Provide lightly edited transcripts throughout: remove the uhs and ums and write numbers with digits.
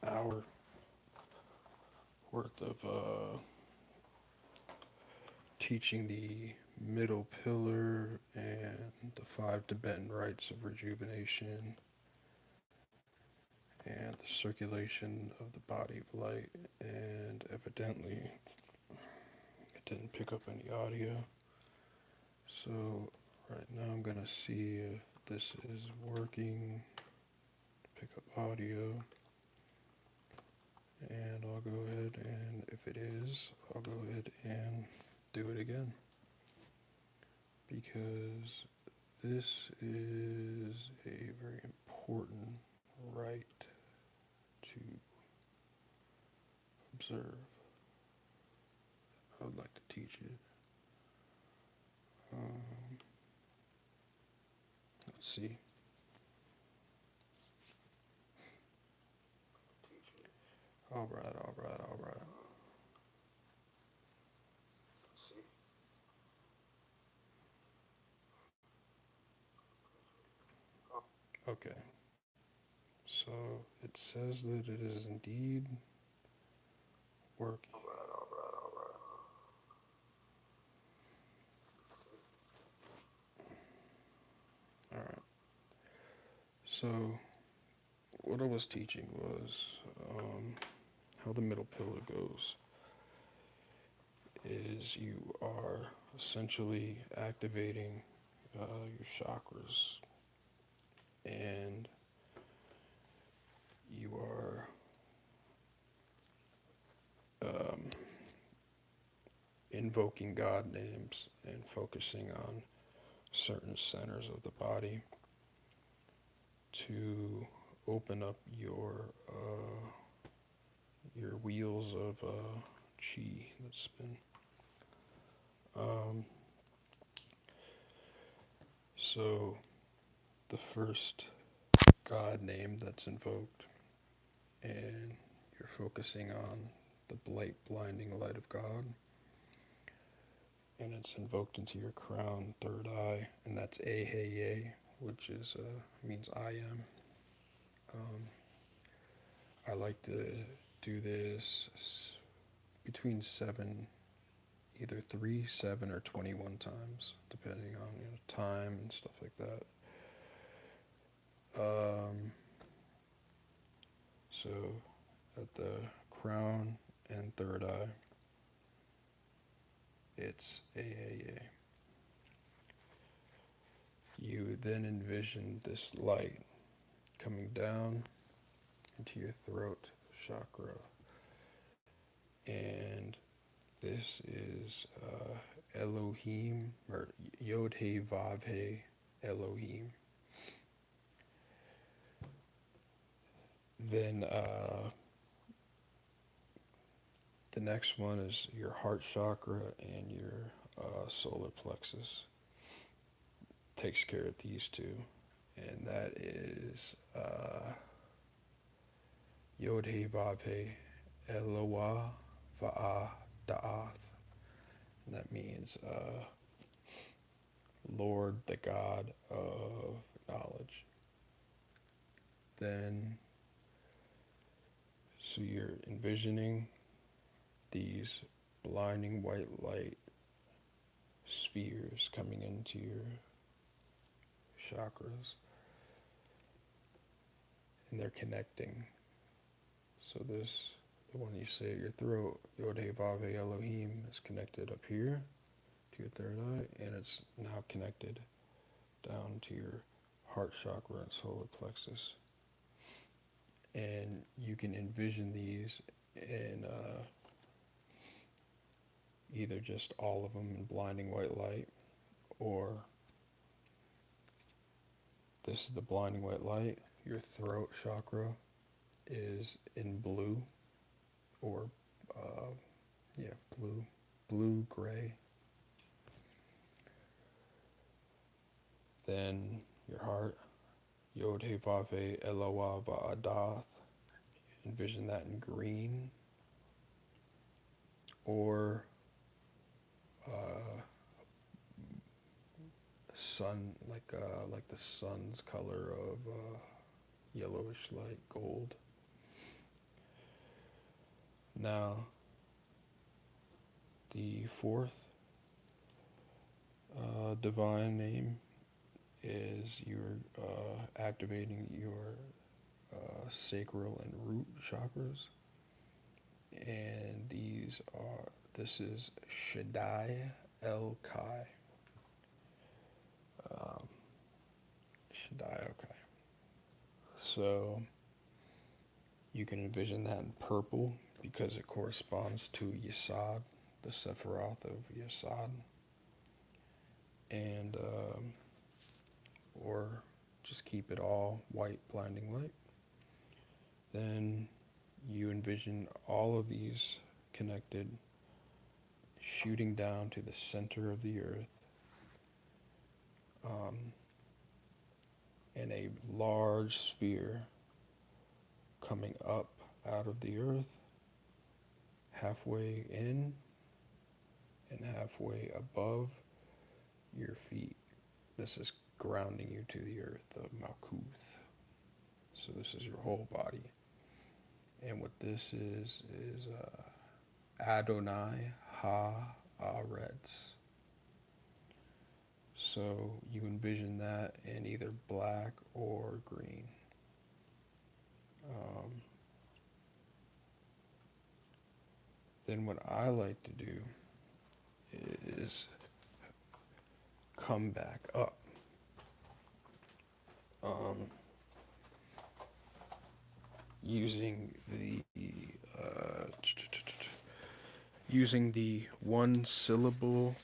hour worth of teaching the middle pillar and the five Tibetan rites of rejuvenation and the circulation of the body of light. And evidently, it didn't pick up any audio. So, right now, I'm going to see if this is working to pick up audio. And I'll go ahead and, if it is, I'll go ahead and do it again. Because this is a very important rite to observe. I would like to teach it. Let's see. All right. Let's see. Okay. So it says that it is indeed working. All right. So what I was teaching was how the middle pillar goes. Is you are essentially activating your chakras, and you are invoking God names and focusing on certain centers of the body to open up your wheels of chi that spin. So the first God name that's invoked, and you're focusing on the blinding light of God, and it's invoked into your crown, third eye, and that's Eh-Heh-Yeh, which is means I am. I like to do this between either 3, 7, or 21 times, depending on time and stuff like that. So at the crown and third eye, it's Eheieh. You then envision this light coming down into your throat chakra, and this is Elohim, or Yod-Heh-Vav-Heh Elohim. Then the next one is your heart chakra and your solar plexus. Takes care of these two, and that is Yod-Heh-Vav-Heh Eloah Va'ah-Da'ath. And that means Lord, the God of knowledge. Then, so you're envisioning these blinding white light spheres coming into your chakras, and they're connecting. So the one you say at your throat, Yod-Heh-Vav-Heh Elohim, is connected up here to your third eye, and it's now connected down to your heart chakra and solar plexus. And you can envision these in either just all of them in blinding white light, or this is the blinding white light. Your throat chakra is in blue, or blue, gray. Then your heart, Yod-Heh-Vav-Heh Eloah Va'adath. Envision that in green, or sun, like the sun's color of yellowish light, gold. Now, the fourth divine name is you're activating your sacral and root chakras, and this is Shaddai El Kai. Um, Shaddai El Kai. So you can envision that in purple because it corresponds to Yesod, the Sephiroth of Yesod, and or just keep it all white, blinding light. Then you envision all of these connected, shooting down to the center of the earth, in a large sphere coming up out of the earth, halfway in and halfway above your feet. This is grounding you to the earth, the Malkuth. So this is your whole body. And what this is Adonai Ha-Aretz. So you envision that in either black or green. Then what I like to do is come back up. Using the one syllable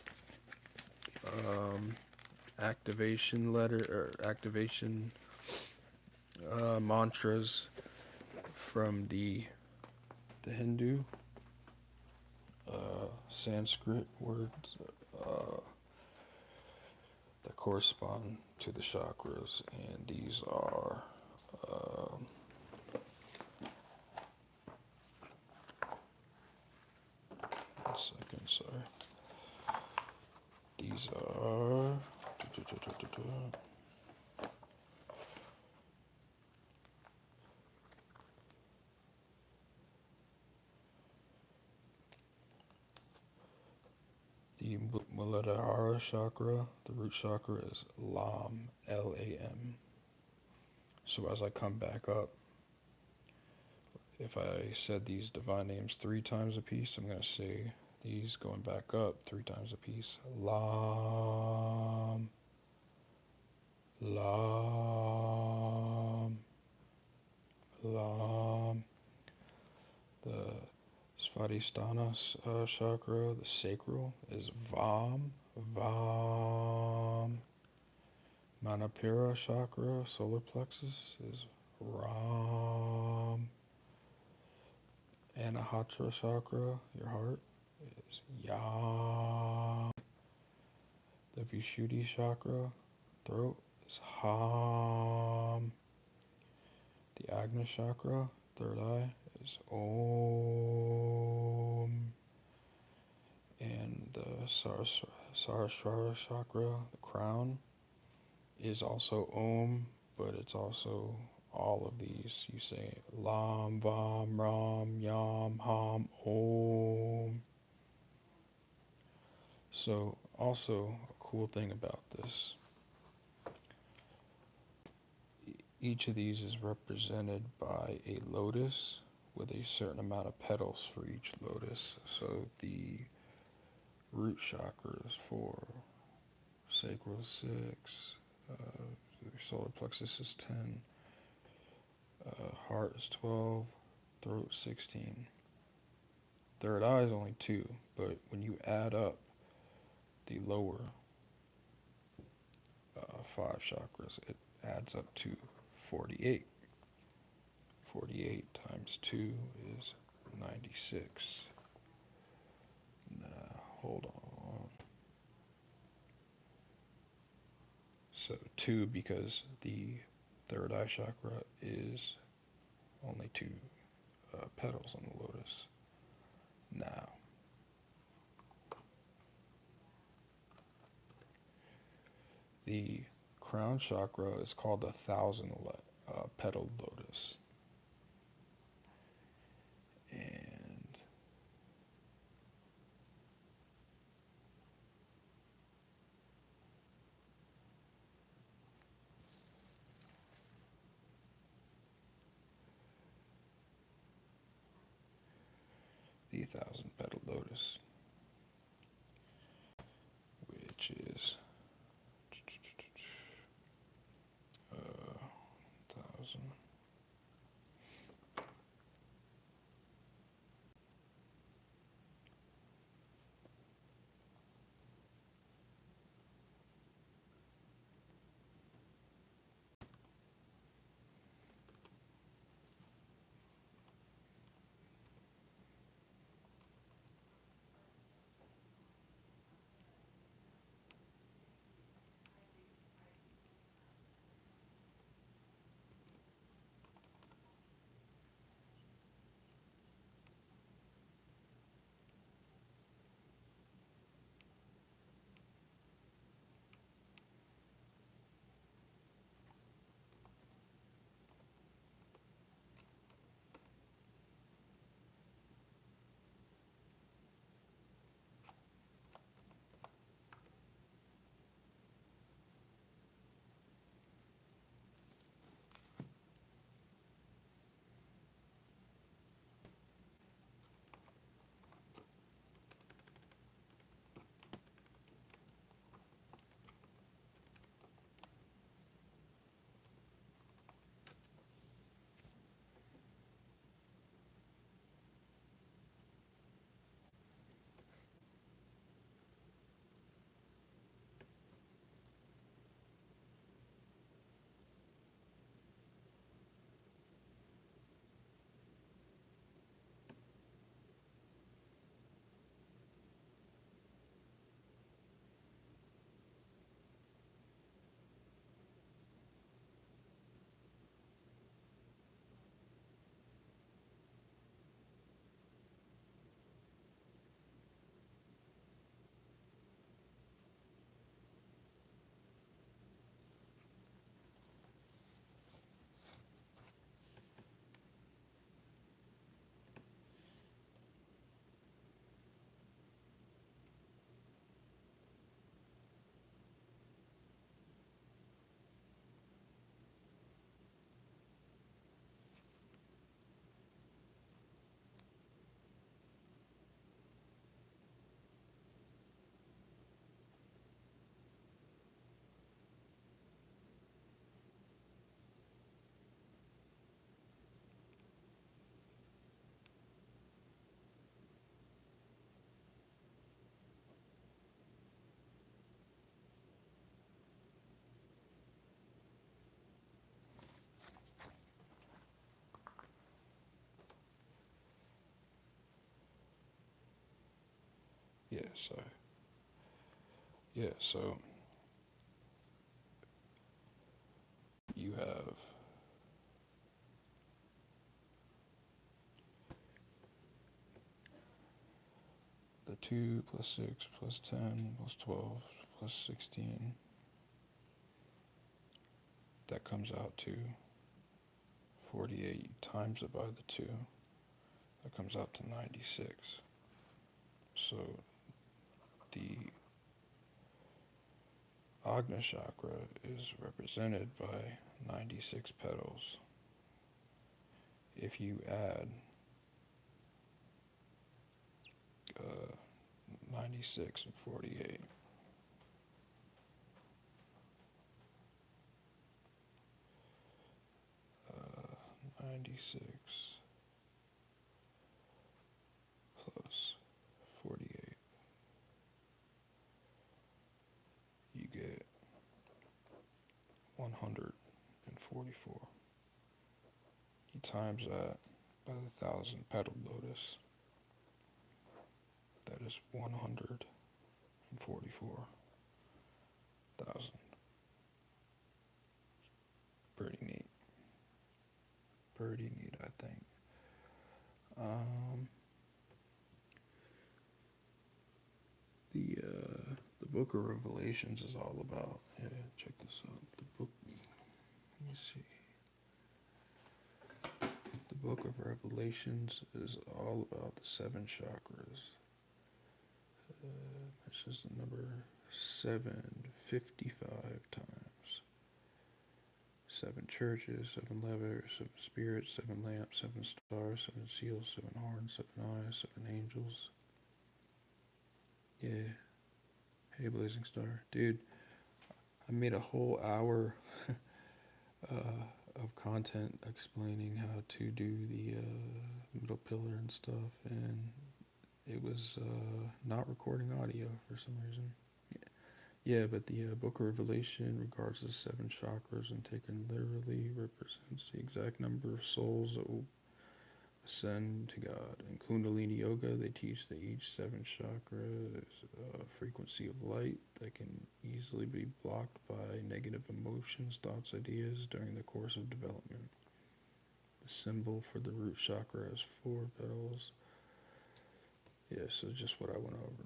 activation letter or activation mantras from the Hindu Sanskrit words that correspond to the chakras, and these are one second, sorry. These are the Muladhara chakra. The root chakra is Lam, Lam. So as I come back up, if I said these divine names 3 times a piece, I'm going to say these going back up 3 times a piece. Lam, Lam, Lam. The Svadhisthana chakra, the sacral, is Vam, Vam. Manipura chakra, solar plexus, is Ram. Anahata chakra, your heart, is Yam. The Vishuddhi chakra, throat, is Ham. The Agni chakra, third eye, is Om. And the Sahasrara chakra, the crown, is also Om, but it's also all of these. You say Lam, Vam, Ram, Yam, Ham, Om. So also a cool thing about this, each of these is represented by a lotus with a certain amount of petals for each lotus. So the root chakra is 4, sacral 6, solar plexus is 10, heart is 12, throat 16. Third eye is only 2, but when you add up the lower 5 chakras, it adds up to 48. 48 times 2 is 96. Now, hold on. So 2, because the third eye chakra is only 2 petals on the lotus. Now, the crown chakra is called the 1,000 petaled lotus. And 30,000 petal lotus, which is 1,000. So you have the 2 plus 6 plus 10 plus 12 plus 16. That comes out to 48. Times it by the 2. That comes out to 96. So the Agna chakra is represented by 96 petals. If you add 96 and 48, uh, 96 plus 48, you get 144. You times that by the 1,000 petal lotus. That is 144,000. Pretty neat. Pretty neat, I think. The Book of Revelations is all about. Yeah, check this out. The book. Let me see. The Book of Revelations is all about the 7 chakras. This is the number 755 times. 7 churches, 7 levers, 7 spirits, 7 lamps, 7 stars, 7 seals, 7 horns, 7 eyes, 7 angels. Yeah. Hey, Blazing Star. Dude, I made a whole hour of content explaining how to do the middle pillar and stuff, and it was not recording audio for some reason. Yeah, but the Book of Revelation regards the 7 chakras and taken literally represents the exact number of souls that will ascend to God. In Kundalini Yoga, they teach that each 7 chakra is a frequency of light that can easily be blocked by negative emotions, thoughts, ideas during the course of development. The symbol for the root chakra has 4 petals. Yeah, so just what I went over.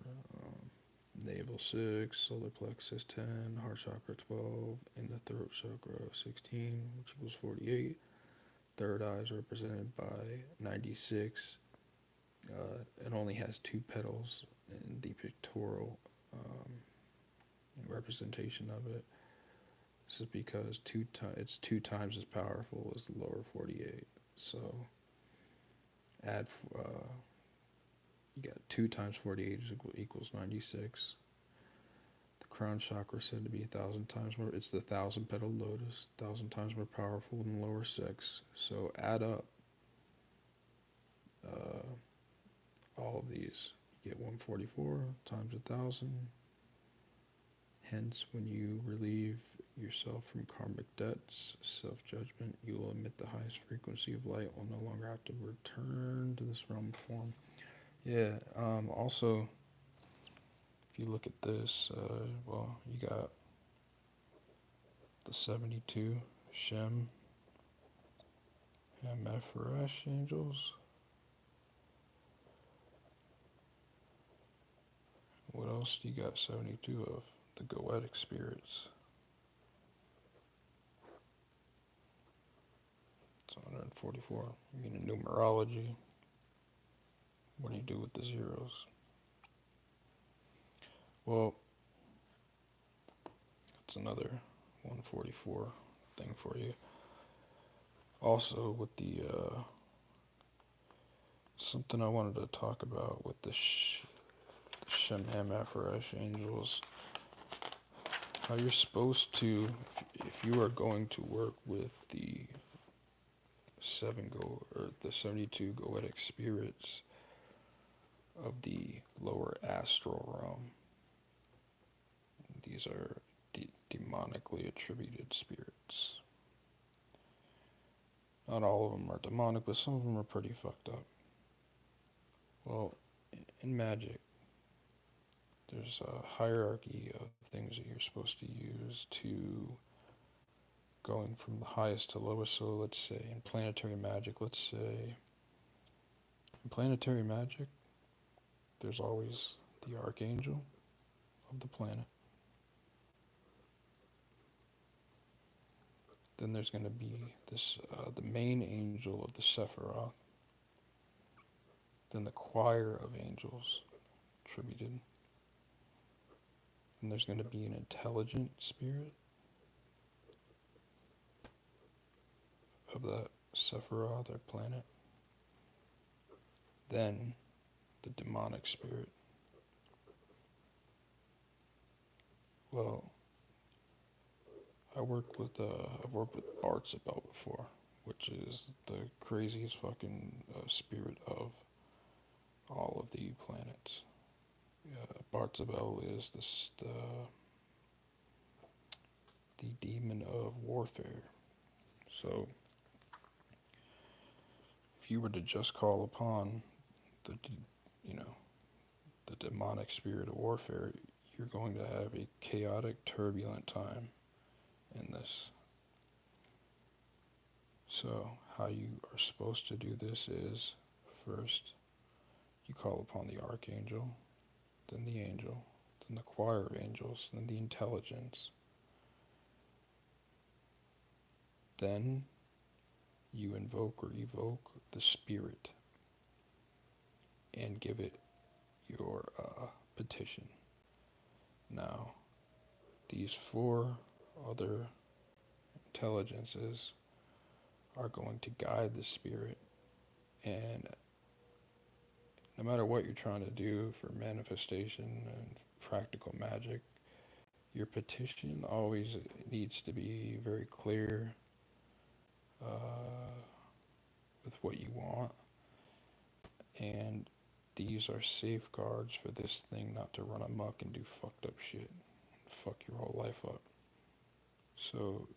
Navel 6, solar plexus 10, heart chakra 12, and the throat chakra 16, which equals 48. Third eye is represented by 96. It only has 2 petals in the pictorial representation of it. This is because it's 2 times as powerful as the lower 48. So add you got 2 times 48 equals 96. The crown chakra is said to be 1,000 times more. It's the 1,000-petaled lotus, 1,000 times more powerful than the lower 6. So add up all of these. You get 144 times 1,000. Hence, when you relieve yourself from karmic debts, self-judgment, you will emit the highest frequency of light, will no longer have to return to this realm of form. Yeah, also, if you look at this, you got the 72 Shem and Mephiresh angels. What else do you got 72 of? The Goetic spirits. It's 144. I mean, in numerology, what do you do with the zeros? Well, it's another 144 thing for you. Also, with the something I wanted to talk about with the Shem Mephiresh angels, how you're supposed to, if you are going to work with the 72 Goetic spirits of the lower astral realm. These are demonically attributed spirits. Not all of them are demonic, but some of them are pretty fucked up. Well, in magic, there's a hierarchy of things that you're supposed to use to going from the highest to lowest. So let's say in planetary magic, there's always the archangel of the planet. Then there's going to be this the main angel of the Sephiroth. Then the choir of angels attributed. And there's going to be an intelligent spirit of the Sephiroth, or planet. Then the demonic spirit. Well, I've worked with Bartzabel before, which is the craziest fucking spirit of all of the planets. Bartzabel is the demon of warfare. So, if you were to just call upon the demonic spirit of warfare, you're going to have a chaotic, turbulent time in this. So, how you are supposed to do this is, first, you call upon the archangel, then the angel, then the choir of angels, then the intelligence. Then you invoke or evoke the spirit and give it your petition. Now, these 4 other intelligences are going to guide the spirit. And no matter what you're trying to do for manifestation and practical magic, your petition always needs to be very clear with what you want. And these are safeguards for this thing not to run amok and do fucked up shit. Fuck your whole life up. So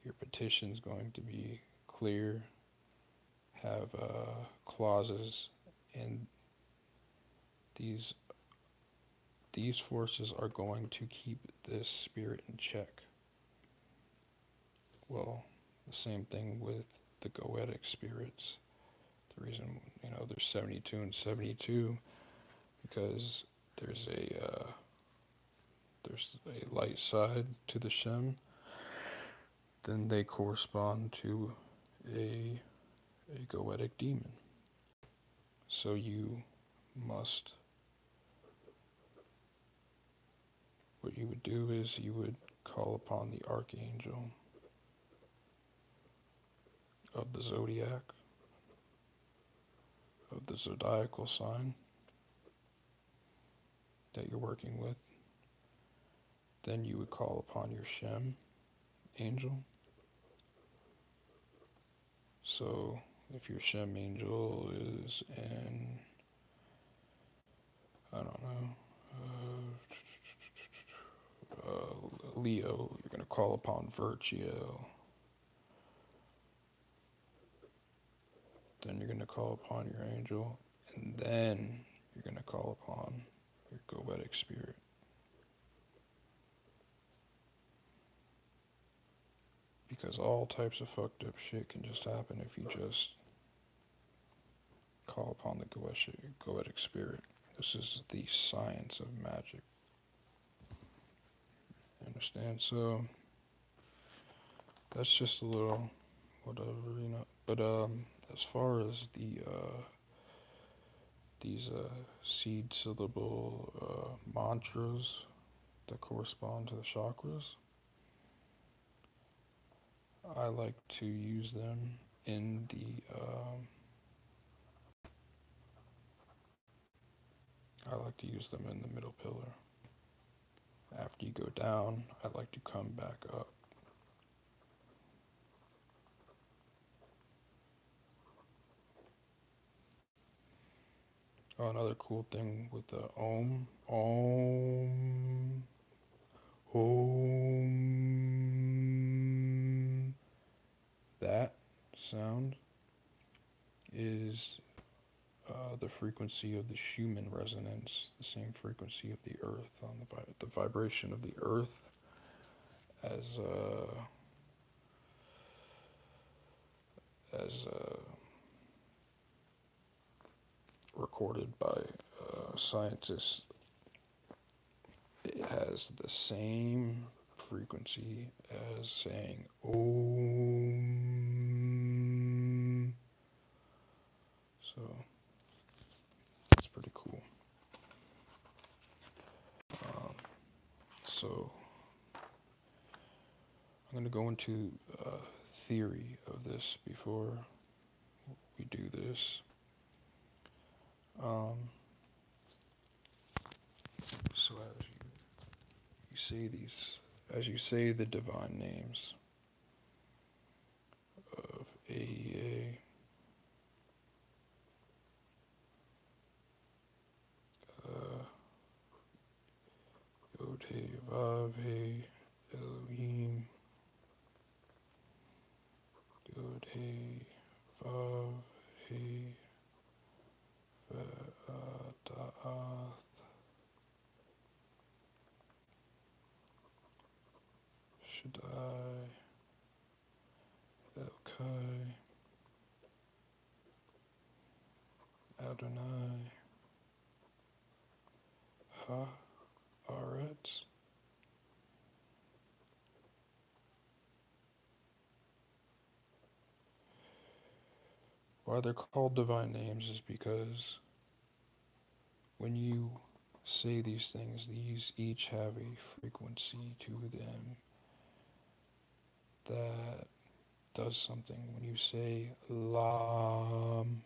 your petition's going to be clear, have clauses, and these forces are going to keep this spirit in check. Well, the same thing with the goetic spirits. The reason, there's 72 and 72, because there's a light side to the Shem. Then they correspond to a goetic demon. So what you would do is you would call upon the archangel of the zodiac, of the zodiacal sign that you're working with. Then you would call upon your Shem angel. So if your Shem angel is in, I don't know, Leo, you're going to call upon Virgil. Then you're going to call upon your angel, and then you're going to call upon your goetic spirit. Because all types of fucked up shit can just happen if you just call upon the goetic spirit. This is the science of magic. Understand? So that's just a little whatever, But as far as these seed syllable mantras that correspond to the chakras, I like to use them in the middle pillar. After you go down, I like to come back up. Oh, another cool thing with the Om, that sound is the frequency of the Schumann resonance, the same frequency of the earth, on the vibration of the earth as recorded by scientists. It has the same frequency as saying Om. So it's pretty cool. So I'm going to go into theory of this before we do this. So as you say the divine names of Eh-Heh-Yeh, Yod-Heh-Vav-Heh, Elohim, Yod-Heh-Vav-Heh, Ve'ata'ath, Shaddai, Elkai, Adonai, Ha-Aretz. Why they're called divine names is because when you say these things, these each have a frequency to them, that does something. When you say Lam,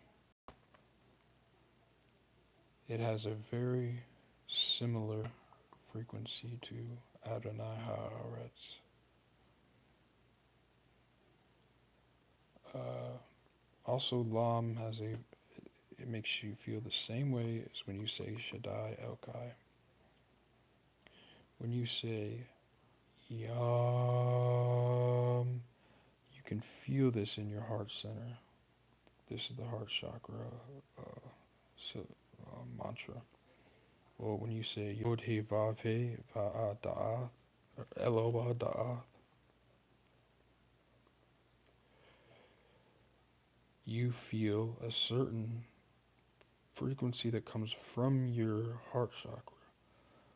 it has a very similar frequency to Adonai Haaretz. Also, Lam has it makes you feel the same way as when you say Shaddai Elkai. When you say Yam, you can feel this in your heart center. This is the heart chakra so, mantra. Or when you say Yod He Vav He Va'a Da'ath, or Eloah Da'ath, you feel a certain frequency that comes from your heart chakra.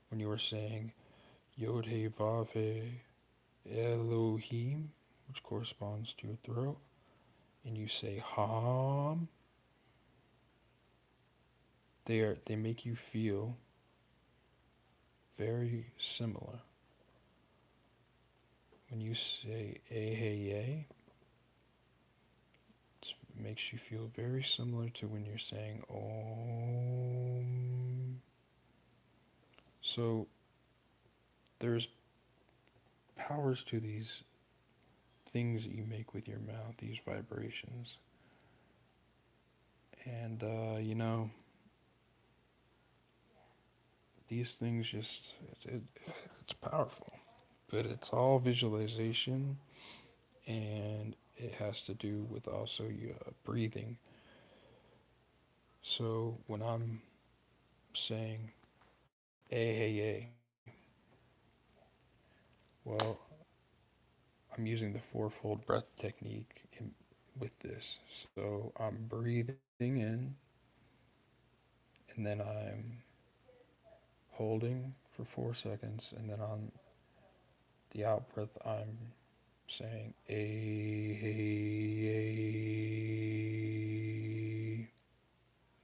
When you are saying Yod He Vav He Elohim, which corresponds to your throat, and you say Ham, they make you feel very similar. When you say Eh-Heh-Yeh, it makes you feel very similar to when you're saying Om. So there's powers to these things that you make with your mouth, these vibrations. And, these things just, it's powerful. But it's all visualization, and it has to do with also your breathing. So when I'm saying Eh-Heh-Yeh, well, I'm using the fourfold breath technique with this. So I'm breathing in, and then I'm holding for 4 seconds, and then on the out breath, I'm saying Eh-Heh-Yeh.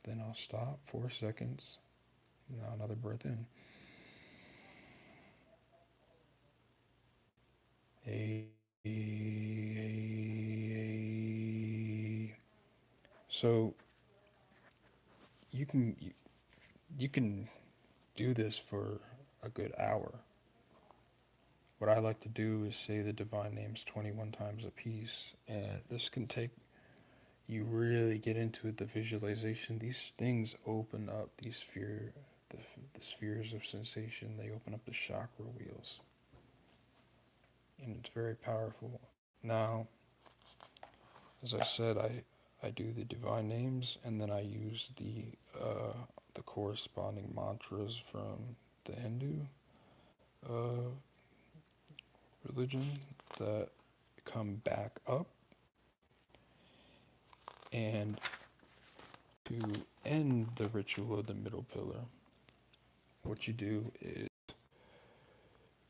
Then I'll stop 4 seconds. Now another breath in. So you can do this for a good hour. What I like to do is say the divine names 21 times a piece, and this can take you really get into it, the visualization. These things open up the spheres of sensation. They open up the chakra wheels, and it's very powerful. Now, as I said, I do the divine names, and then I use the corresponding mantras from the Hindu religion that come back up. And to end the ritual of the middle pillar, what you do is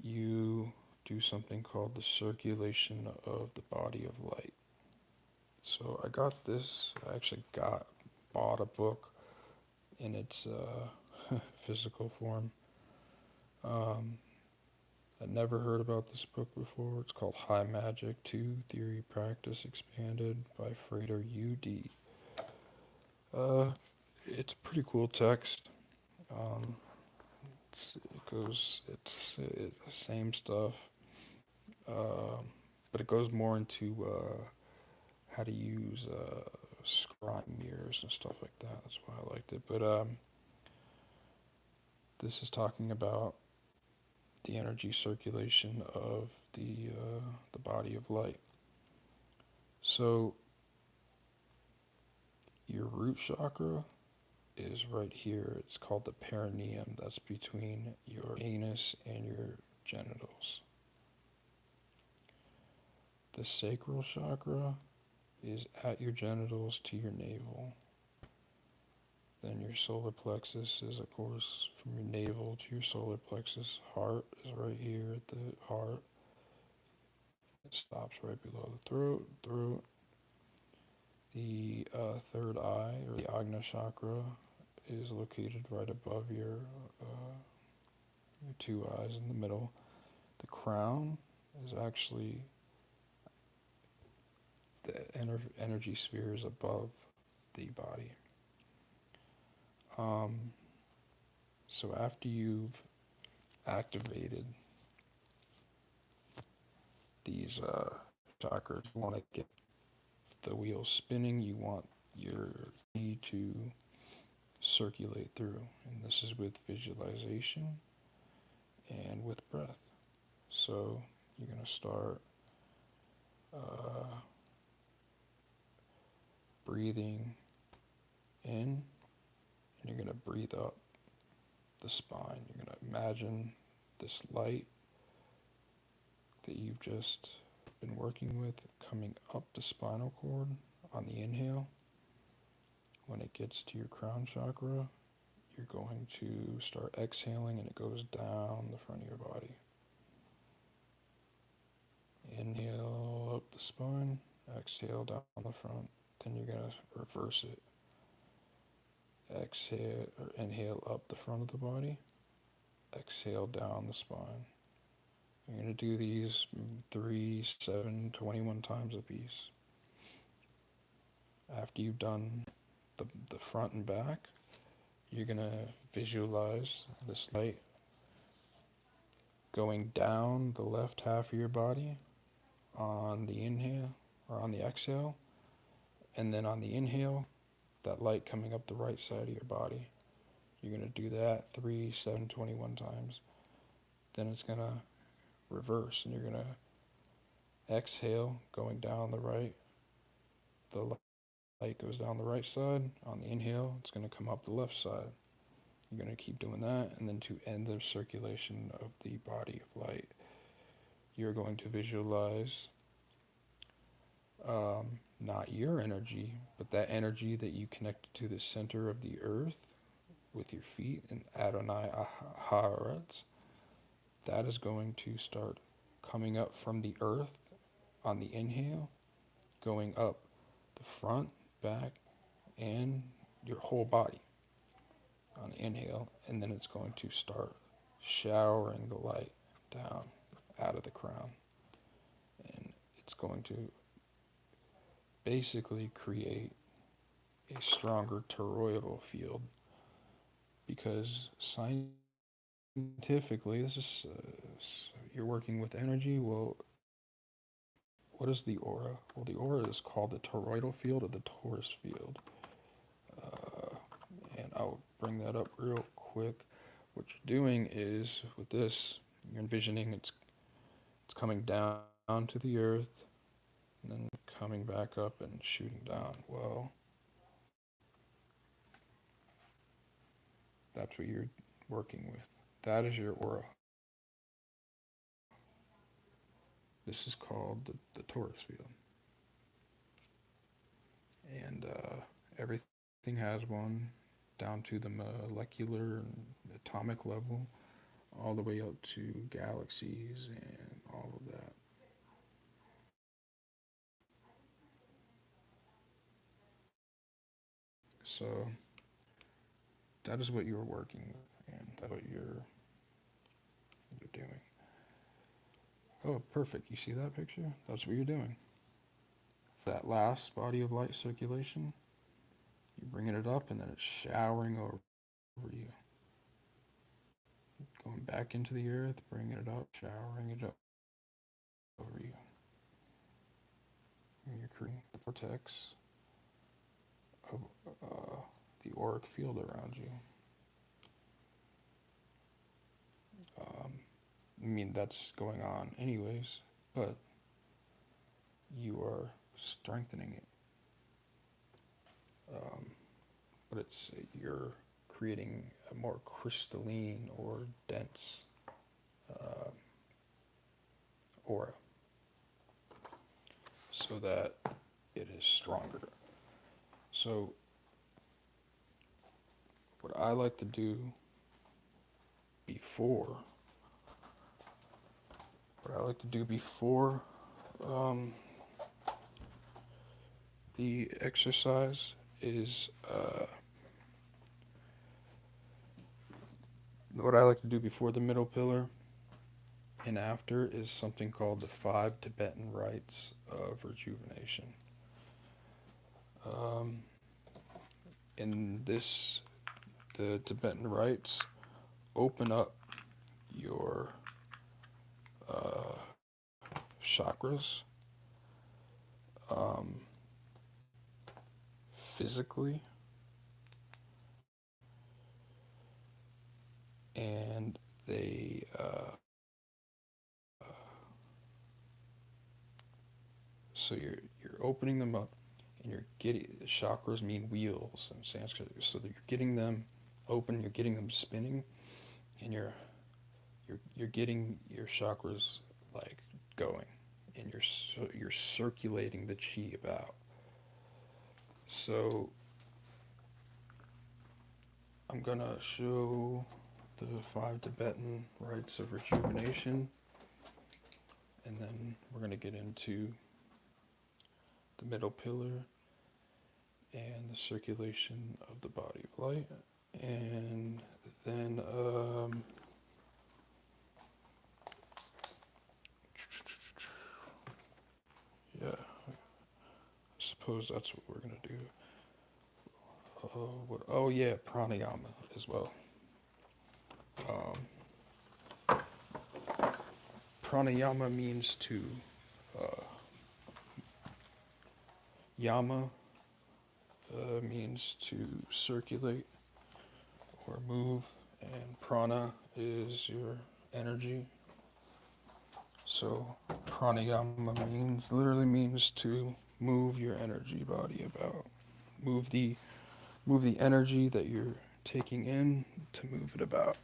you do something called the circulation of the body of light. So I got this. I actually bought a book in its physical form. I'd never heard about this book before. It's called High Magic 2 Theory Practice Expanded by Frater U.D. It's a pretty cool text. It's the same stuff, but it goes more into how to use scrying mirrors and stuff like that. That's why I liked it. But this is talking about the energy circulation of the body of light. So your root chakra is right here. It's called the perineum. That's between your anus and your genitals. The sacral chakra is at your genitals to your navel. Then your solar plexus is, of course, from your navel to your solar plexus. Heart is right here at the heart. It stops right below the throat. The third eye, or the Ajna chakra, is located right above your 2 eyes in the middle. The crown is actually energy spheres above the body. So after you've activated these chakras, you want to get the wheels spinning. You want your knee to circulate through, and this is with visualization and with breath. So you're going to start breathing in, and you're going to breathe up the spine. You're going to imagine this light that you've just been working with coming up the spinal cord on the inhale. When it gets to your crown chakra, you're going to start exhaling, and it goes down the front of your body. Inhale up the spine, exhale down the front. Then you're going to reverse it. Exhale or inhale up the front of the body, exhale down the spine. You're going to do these 3, 7, 21 times a piece. After you've done the front and back, you're going to visualize this light going down the left half of your body on the inhale or on the exhale, and then on the inhale, that light coming up the right side of your body. You're going to do that 3, 7, 21 times. Then it's going to reverse, and you're going to exhale going down the right. The light goes down the right side. On the inhale, it's going to come up the left side. You're going to keep doing that, and then to end the circulation of the body of light, you're going to visualize not your energy, but that energy that you connected to the center of the earth with your feet in Adonai Aharetz. That is going to start coming up from the earth on the inhale, going up the front, back, and your whole body on the inhale, and then it's going to start showering the light down out of the crown, and it's going to basically create a stronger toroidal field, because scientifically this is you're working with energy. Well, what is the aura? Well, the aura is called the toroidal field or the torus field. And I'll bring that up real quick. What you're doing is, with this, you're envisioning it's coming down to the earth, and then coming back up and shooting down. Well, that's what you're working with. That is your aura. This is called the torus field. And everything has one, down to the molecular and atomic level, all the way up to galaxies and all of that. So that is what you're working with, and that's what you're doing. Oh, perfect. You see that picture? That's what you're doing. For that last body of light circulation, you're bringing it up, and then it's showering over you. Going back into the earth, bringing it up, showering it up over you. And you're creating the vortex of the auric field around you. I mean, that's going on anyways, but you are strengthening it. But it's you're creating a more crystalline or dense aura, so that it is stronger. So what I like to do before the exercise is what I like to do before the middle pillar and after is something called the 5 Tibetan Rites of Rejuvenation. Um, in this, the Tibetan rites open up your uh, chakras um, physically, and they so you're opening them up, and you're getting, chakras mean wheels in Sanskrit, so that you're getting them open, you're getting them spinning, and you're getting your chakras like going, and you're circulating the chi about. So I'm gonna show the 5 Tibetan rites of rejuvenation, and then we're gonna get into the middle pillar and the circulation of the body of light, and then yeah, I suppose that's what we're gonna do. Oh yeah, pranayama as well. Pranayama means to yama means to circulate or move, and prana is your energy. So pranayama literally means to move your energy body about, move the energy that you're taking in, to move it about.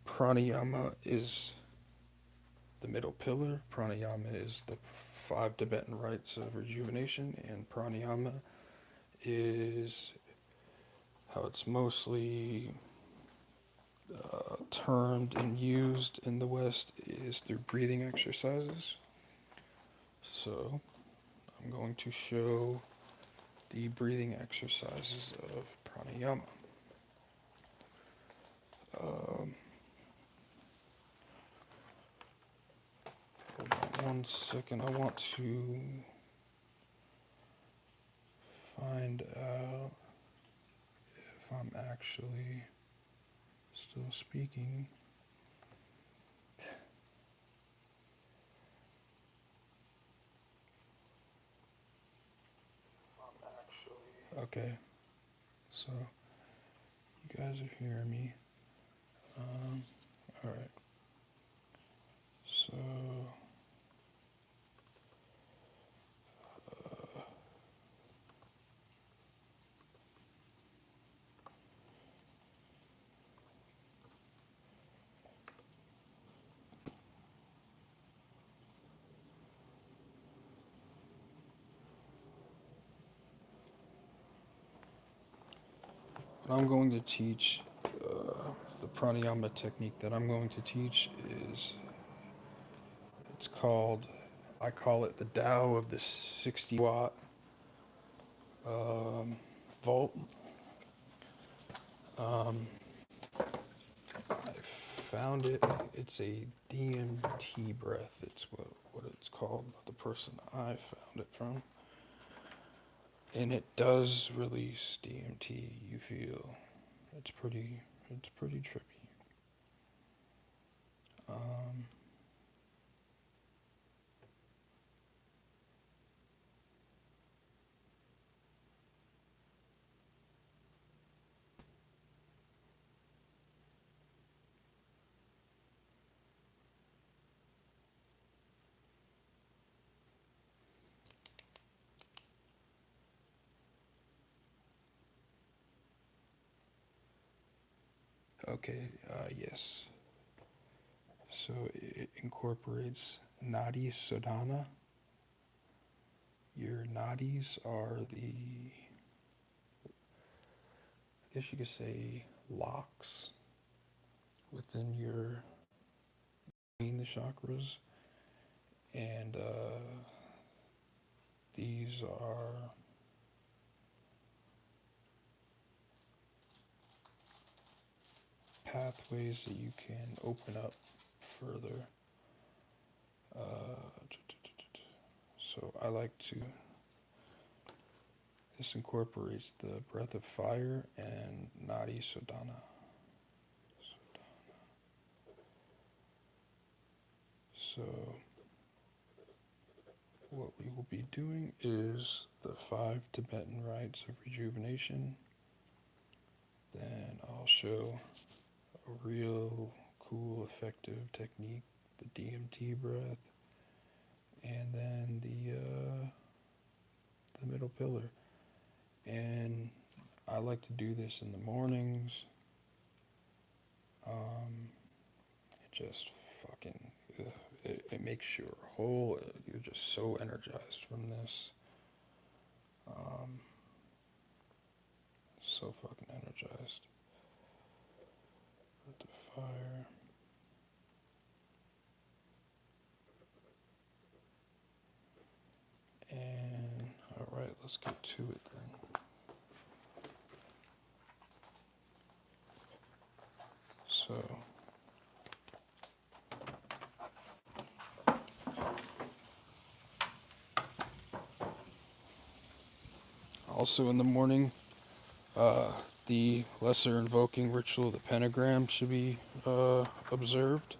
Pranayama is the middle pillar. Pranayama is the 5 Tibetan rites of rejuvenation, and pranayama is how it's mostly termed and used in the West, is through breathing exercises. So I'm going to show the breathing exercises of pranayama. Hold on 1 second. I want to find out if I'm actually still speaking. Okay, so you guys are hearing me. All right. So what I'm going to teach, the pranayama technique that I'm going to teach is, it's called, I call it the Tao of the 60 watt volt. I found it, it's a DMT breath. It's what it's called, the person I found it from. And it does release DMT, you feel. It's pretty trippy. Um, okay, yes. So it incorporates nadi sodhana. Your nadis are I guess you could say, locks within between the chakras, and these are pathways that you can open up further. So I like to This incorporates the breath of fire and nadi sodhana. So what we will be doing is the 5 Tibetan rites of rejuvenation. Then I'll show a real cool, effective technique, the DMT breath, and then the middle pillar. And I like to do this in the mornings. It just fucking, it makes your whole, you're just so energized from this. So fucking energized. With the fire. And, alright, let's get to it then. So, also in the morning, the lesser invoking ritual, the pentagram, should be observed.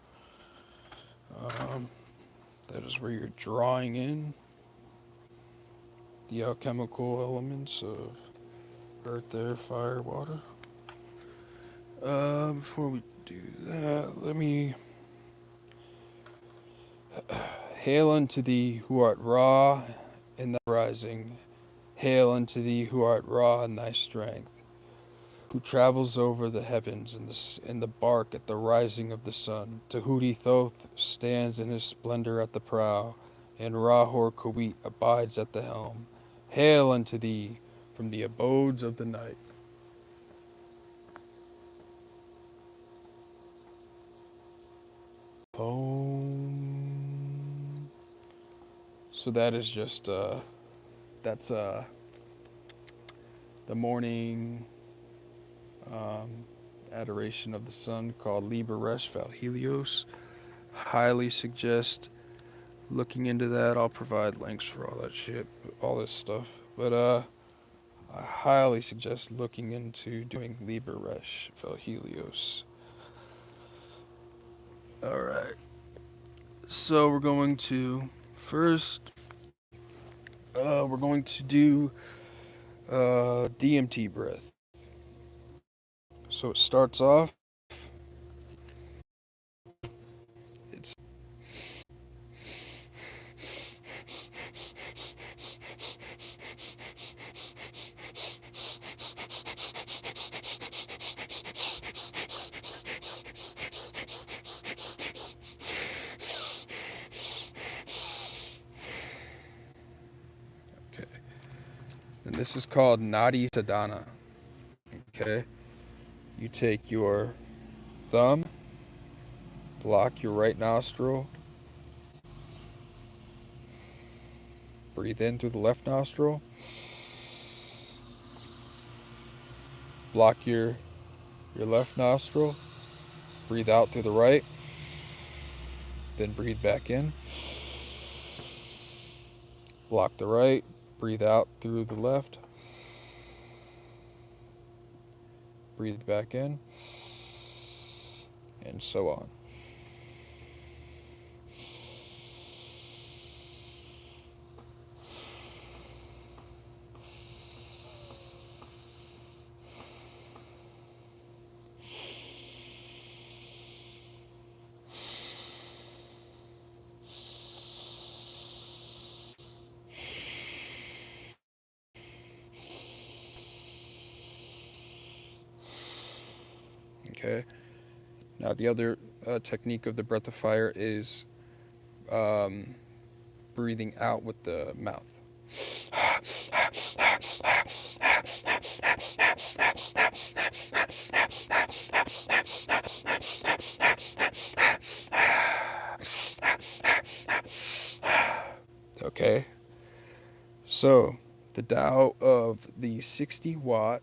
That is where you're drawing in the alchemical elements of earth, air, fire, water. Before we do that, let me hail unto thee who art Ra in thy rising. Hail unto thee who art Ra in thy strength, who travels over the heavens in the bark at the rising of the sun. Tahuti Thoth stands in his splendor at the prow, and Rahor Kawit abides at the helm. Hail unto thee from the abodes of the night. Om. So that is just that's the morning adoration of the sun called Liber Val Helios. Highly suggest looking into that. I'll provide links for all that shit, all this stuff. But I highly suggest looking into doing Liber Val Helios. Alright. So we're going to first we're going to do DMT breath. So it starts off, it's okay. And this is called Nadi Sadhana. Okay. You take your thumb, block your right nostril, breathe in through the left nostril, block your left nostril, breathe out through the right, then breathe back in, block the right, breathe out through the left, breathe back in, and so on. Okay. Now the other technique of the breath of fire is breathing out with the mouth. Okay. So the Tao of the 60-watt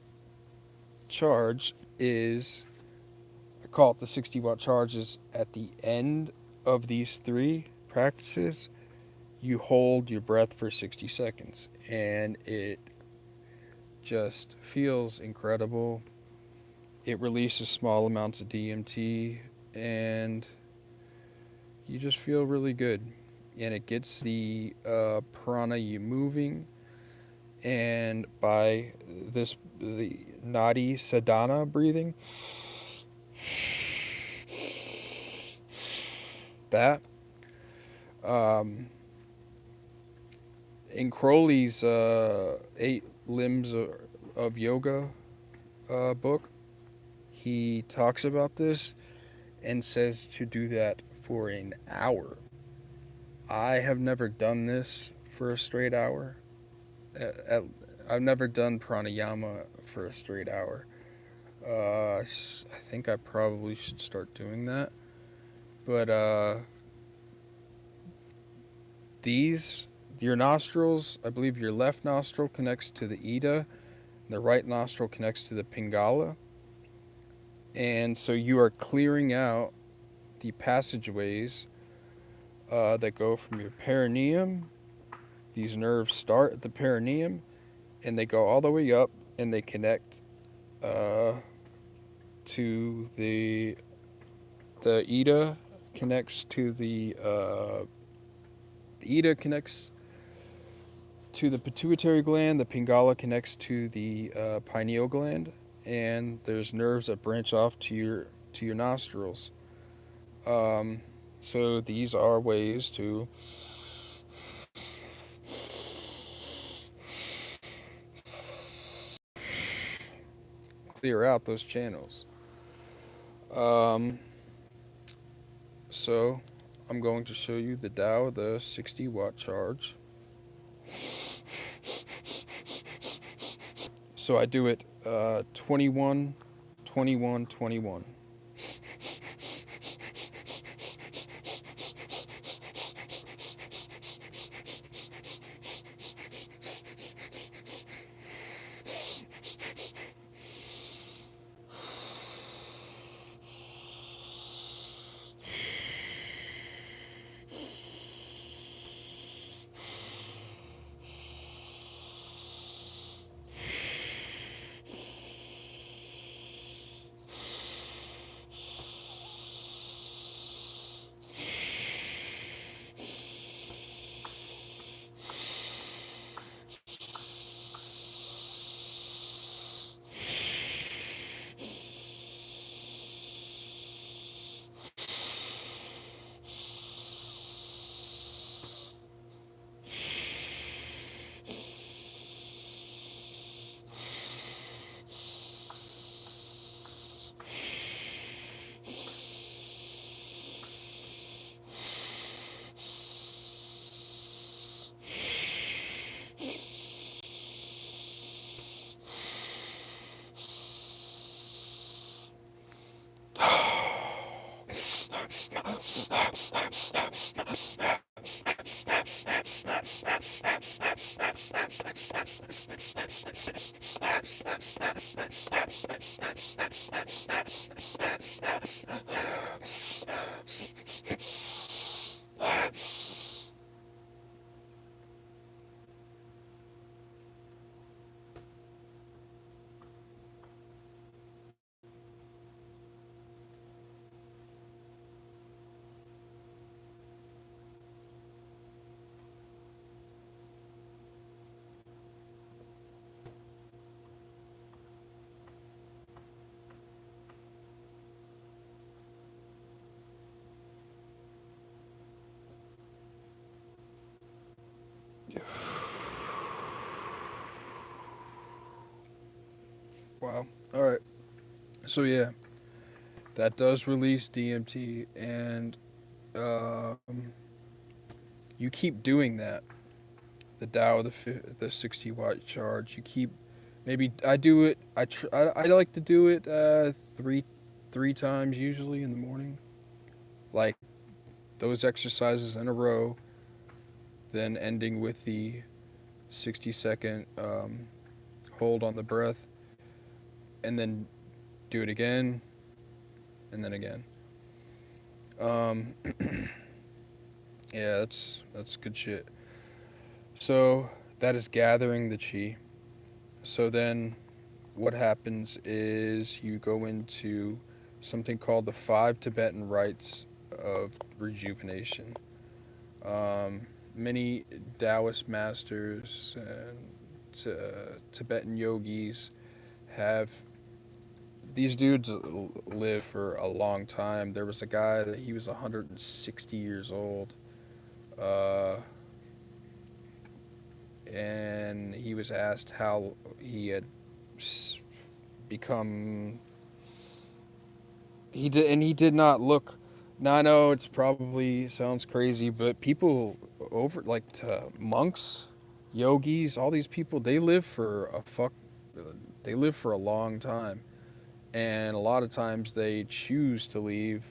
charge is, I call it the 60-watt charge, is at the end of these 3 practices. You hold your breath for 60 seconds, and it just feels incredible. It releases small amounts of DMT, and you just feel really good. And it gets the prana you moving, and by the nadi sadhana breathing, that um, in Crowley's 8 Limbs of Yoga book, he talks about this and says to do that for an hour. I have never done this for a straight hour. I've never done pranayama for a straight hour. I think I probably should start doing that. But your nostrils, I believe your left nostril connects to the Ida, and the right nostril connects to the Pingala. And so you are clearing out the passageways that go from your perineum. These nerves start at the perineum, and they go all the way up, and they connect to the Ida connects to the Ida connects to the pituitary gland. The Pingala connects to the pineal gland, and there's nerves that branch off to your nostrils. So these are ways to clear out those channels. So I'm going to show you the Tao, the 60-watt charge. So I do it 21, 21, 21. Wow. All right. So yeah, that does release DMT, and um, you keep doing that. The Tao, the 60-watt charge. You keep maybe I do it. I like to do it three times usually in the morning, like those exercises in a row, then ending with the 60-second hold on the breath, and then do it again, and then again. Yeah, that's good shit. So that is gathering the chi. So then what happens is you go into something called the five Tibetan rites of rejuvenation. Many Taoist masters and Tibetan yogis have these dudes live for a long time. There was a guy that he was 160 years old, uh, and he was asked how he had become. He did not look. Now I know it's probably sounds crazy, but people over like monks, yogis, all these people they live for they live for a long time, and a lot of times they choose to leave,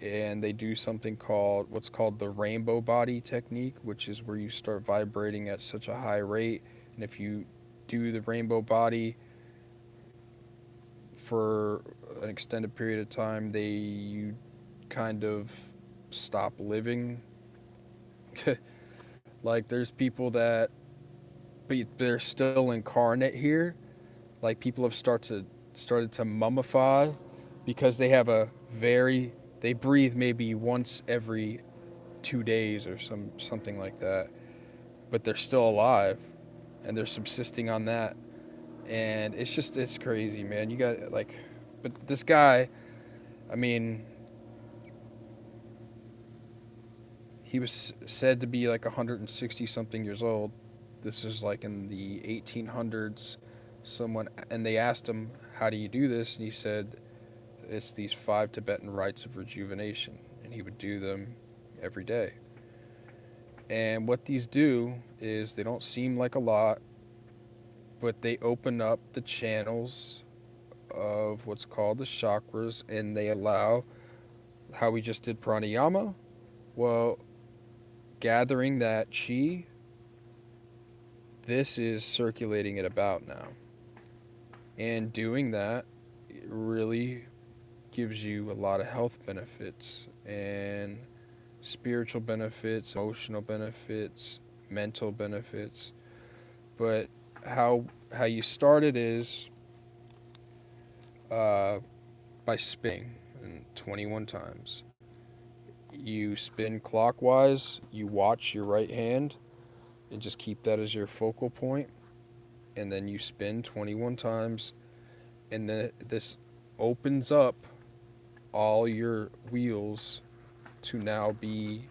and they do something called what's called the rainbow body technique, which is where you start vibrating at such a high rate, and if you do the rainbow body for an extended period of time, you kind of stop living. Like there's people that but they're still incarnate here. Like people have started to mummify because they have a very they breathe maybe once every 2 days or something like that. But they're still alive and they're subsisting on that. And it's crazy, man. You got like but this guy, I mean, he was said to be like 160 something years old. This is like in the 1800s. Someone and they asked him, "How do you do this?" And he said, "It's these five Tibetan rites of rejuvenation." And he would do them every day. And what these do is they don't seem like a lot, but they open up the channels of what's called the chakras and they allow how we just did pranayama. Well, gathering that chi, this is circulating it about now. And doing that really gives you a lot of health benefits and spiritual benefits, emotional benefits, mental benefits. But how you start it is uh, by spinning 21 times. You spin clockwise, you watch your right hand, and just keep that as your focal point, and then you spin 21 times, and then this opens up all your wheels to now be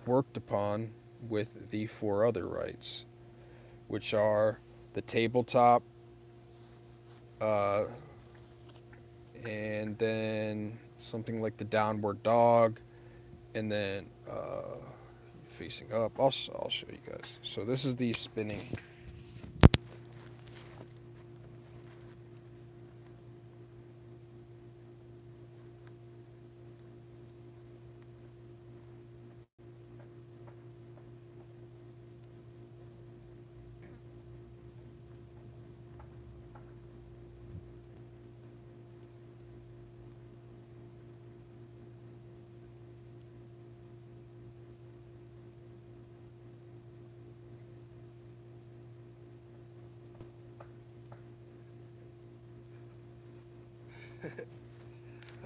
worked upon with the four other rites, which are the tabletop, uh, and then something like the downward dog, and then facing up. I'll show you guys. So this is the spinning.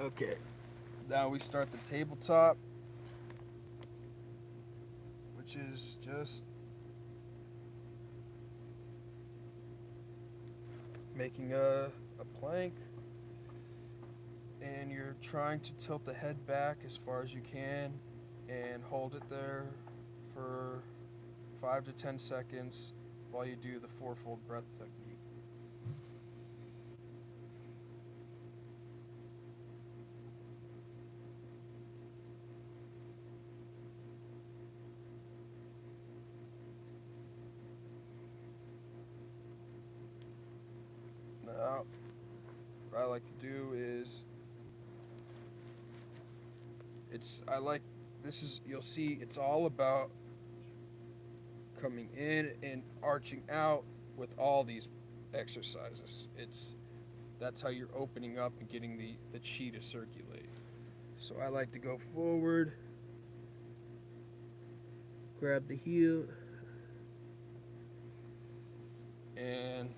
Okay, now we start the tabletop, which is just making a plank, and you're trying to tilt the head back as far as you can and hold it there for 5 to 10 seconds while you do the fourfold breath technique. Now, what I like to do is you'll see it's all about coming in and arching out with all these exercises. That's how you're opening up and getting the chi to circulate. So I like to go forward, grab the heel, and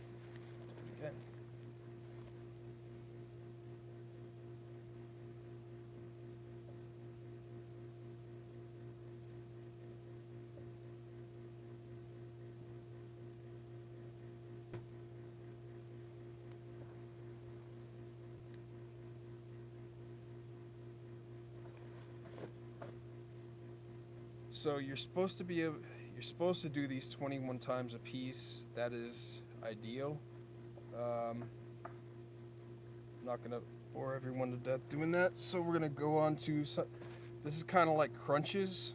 So you're supposed to do these 21 times a piece. That is ideal. I'm not gonna bore everyone to death doing that. So we're gonna go on to this is kind of like crunches.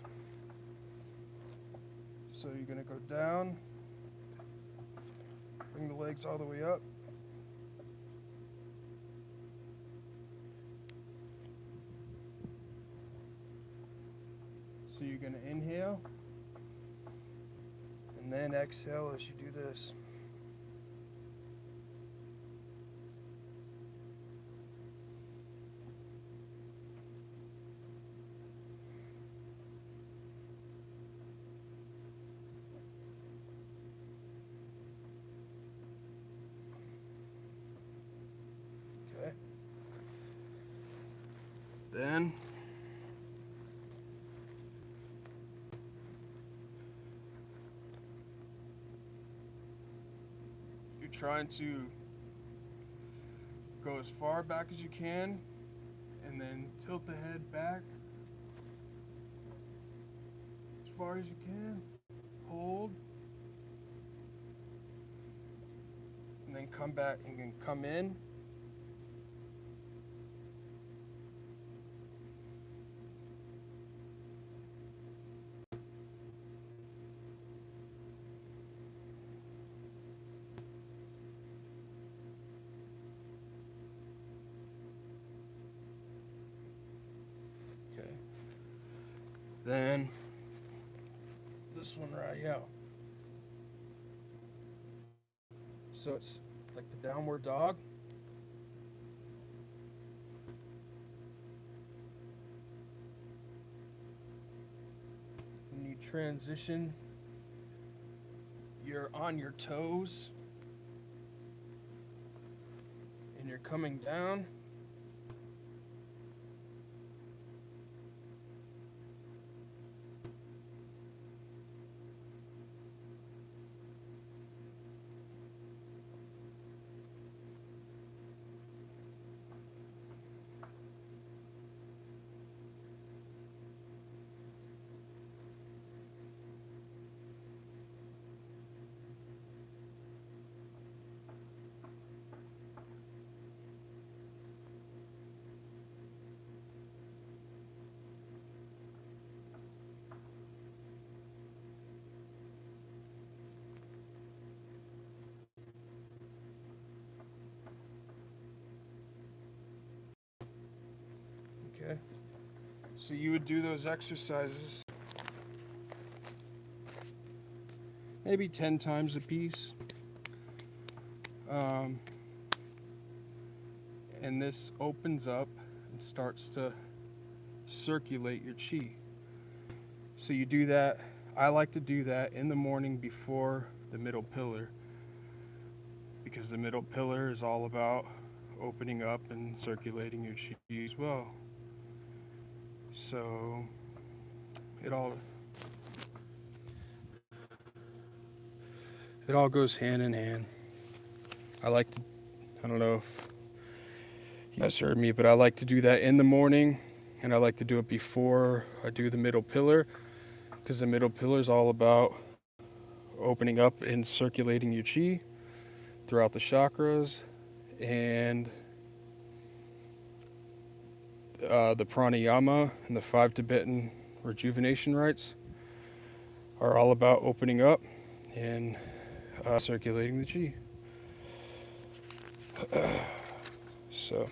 So you're gonna go down, bring the legs all the way up. So you're gonna inhale and then exhale as you do this. Okay. Then you're trying to go as far back as you can and then tilt the head back as far as you can. Hold. And then come back and then come in. Okay. Then this one right here. So it's like the downward dog. When you transition, you're on your toes and you're coming down. Okay. So you would do those exercises maybe 10 times a piece. And this opens up and starts to circulate your chi. So you do that. I like to do that in the morning before the middle pillar, because the middle pillar is all about opening up and circulating your chi as well. So it all goes hand in hand. I don't know if you guys heard me, but I like to do that in the morning, and I like to do it before I do the middle pillar, because the middle pillar is all about opening up and circulating your chi throughout the chakras. And the Pranayama and the 5 Tibetan Rejuvenation Rites are all about opening up and circulating the chi. So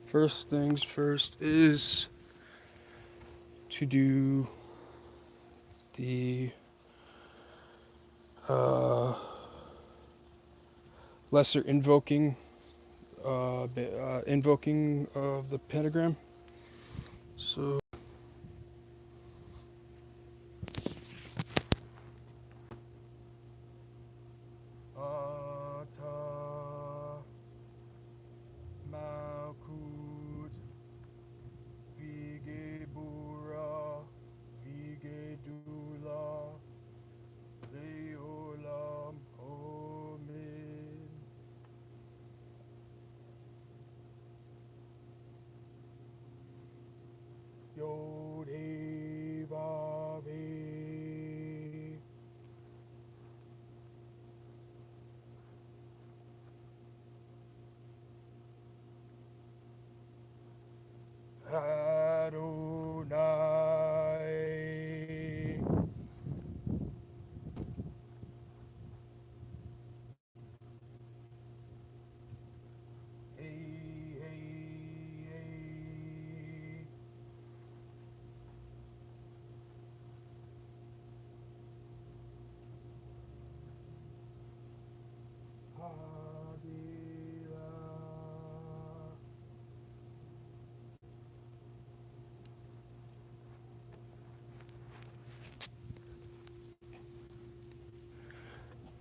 first things first is to do the lesser invoking of the pentagram. So Ata Malkut Vige Bura Vige Dula Leolam Omen.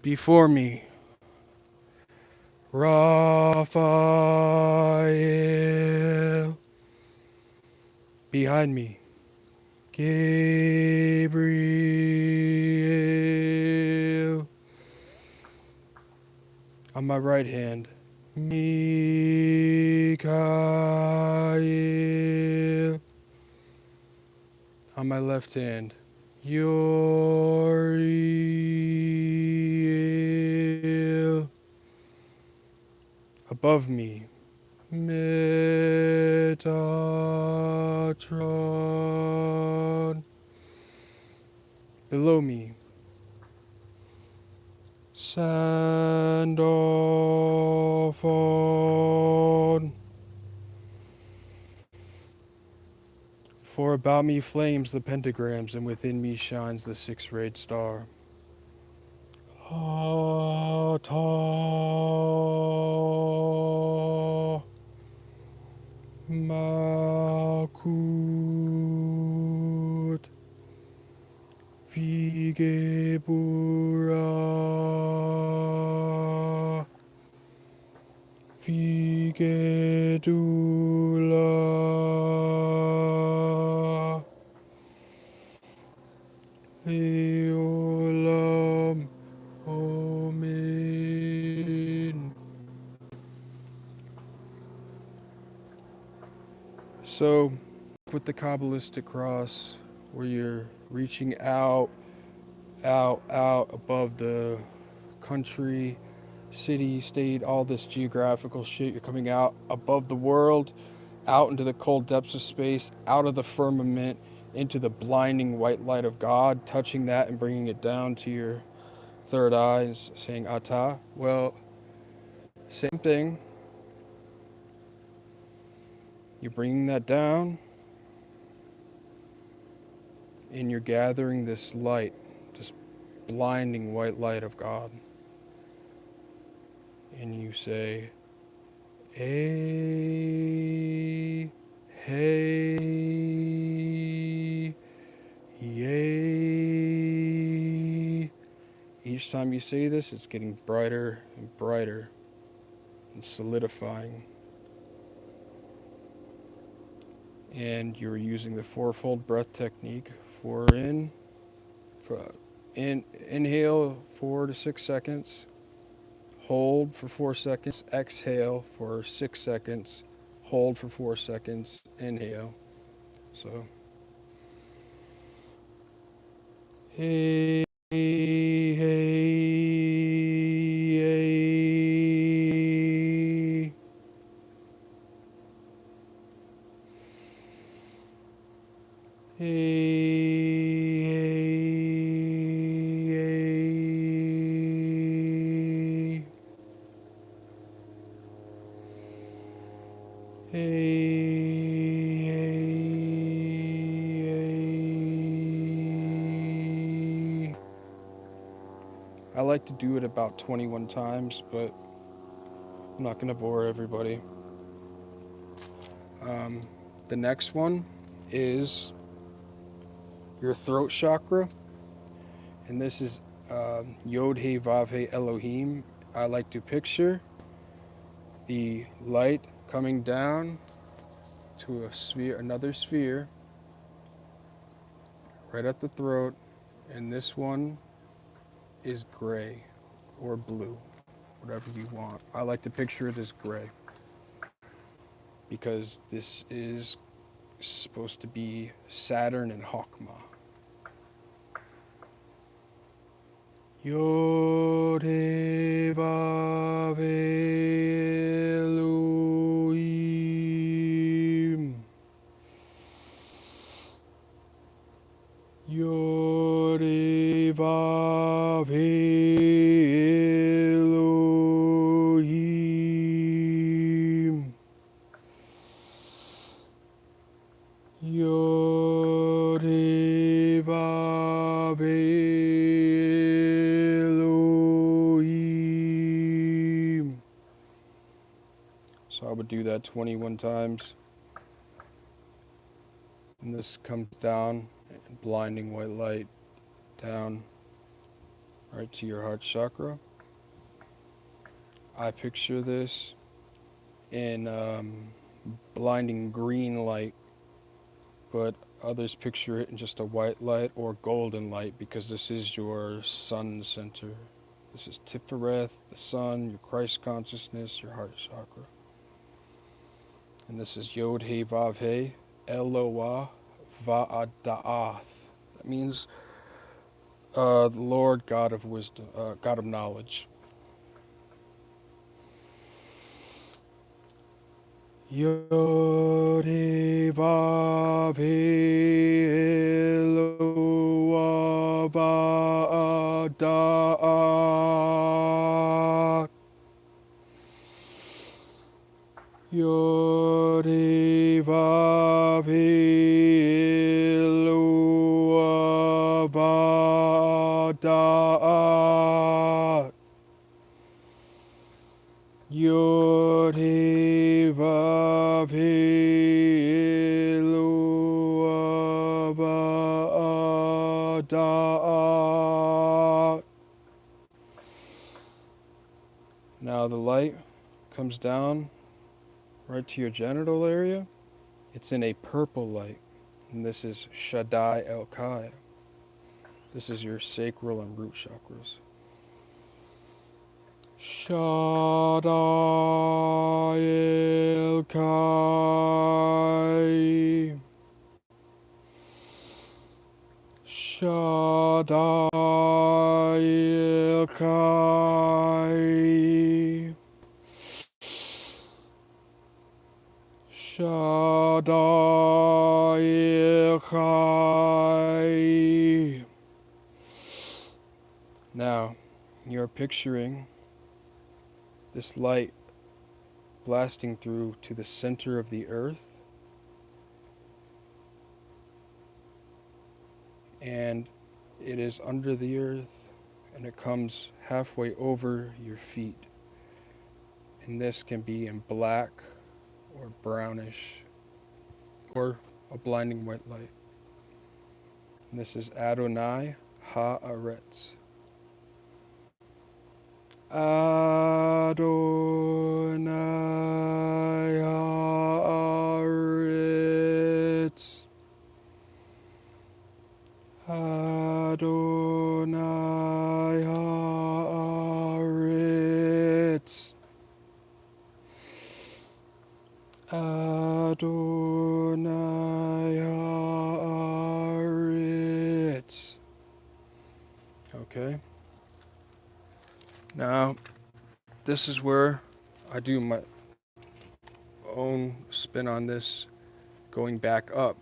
Before me, Raphael. Behind me, Gabriel. On my right hand, Mikael. On my left hand, Uriel. Above me, Metatron. Below me, Sandalphon. For about me flames the pentagrams, and within me shines the six-rayed star. Ata Makut Vigebura Vigedula Leolam Amen. So, with the Kabbalistic cross, where you're reaching out above the country, city, state, all this geographical shit. You're coming out above the world, out into the cold depths of space, out of the firmament, into the blinding white light of God, touching that and bringing it down to your third eye and saying Ata. Well, same thing. You're bringing that down and you're gathering this light, this blinding white light of God. And you say, Eh-Heh-Yeh. Each time you say this, it's getting brighter and brighter and solidifying. And you're using the fourfold breath technique. Inhale 4 to 6 seconds. Hold for 4 seconds. Exhale for 6 seconds. Hold for 4 seconds. Inhale. So, hey, hey, hey. Hey, hey. I like to do it about 21 times, but I'm not going to bore everybody. The next one is your throat chakra, and this is Yod-Heh-Vav-Heh Elohim. I like to picture the light coming down to a sphere, another sphere, right at the throat, and this one is gray or blue, whatever you want. I like to picture it as gray because this is supposed to be Saturn and Hokmah. Yod-Heh-Vav-Heh Elohim. Yod-Heh-Vav-Heh Elohim. Yod-Heh-Vav-Heh Elohim. So I would do that 21 times. And this comes down, blinding white light down. right to your heart chakra. I picture this in blinding green light, but others picture it in just a white light or golden light because this is your sun center. This is Tiferet, the sun, your Christ consciousness, your heart chakra. And this is Yod-Heh-Vav-Heh, Eloah Va'ada'ath. That means the Lord God of wisdom, God of knowledge. Yod-Heh-Vav-Heh, Eloah Va'ada'ath. Yod-Heh-Vav-Heh, Eloah Va'ada'ath. Yod-Heh-Vav-Heh, Eloah Va'ada'ath. Now the light comes down right to your genital area. It's in a purple light, and this is Shaddai El-Kai. This is your sacral and root chakras. Shaddai El-Kai. Shaddai El-Kai. Shaddai El-Kai. Now, you're picturing this light blasting through to the center of the earth, and it is under the earth, and it comes halfway over your feet. And this can be in black or brownish or a blinding white light. And this is Adonai Haaretz. Adonai Haaretz. Adonai Haaretz. Adonai Haaretz. Okay. Now, this is where I do my own spin on this, going back up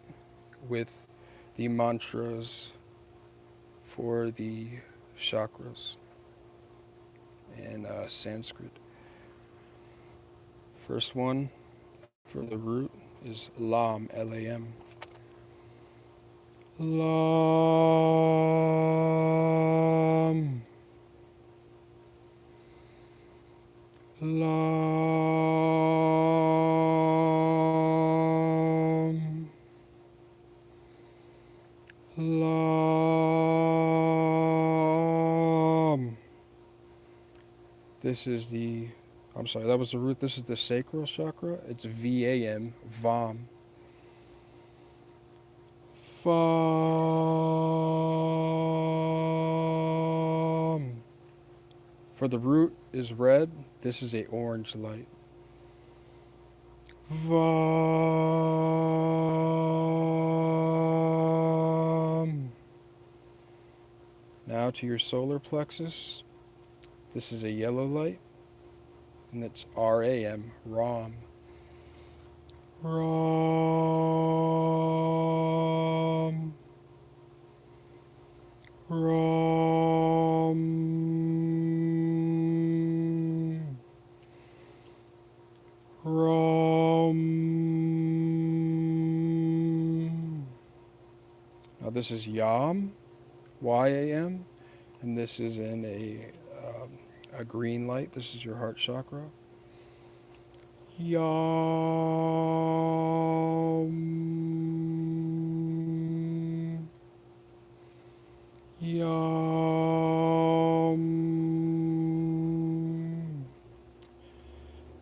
with the mantras for the chakras in Sanskrit. First one for the root is Lam, L-A-M. Lam. Lam. Lam. This is the, I'm sorry, that was the root. This is the sacral chakra. It's V-A-M, Vam. Vam. For the root is red. This is a orange light. Vam. Now to your solar plexus. This is a yellow light, and it's R-A-M, Ram. Ram. Ram. Ram. Now this is Yam, Y-A-M, and this is in a green light. This is your heart chakra. Yam. Yam.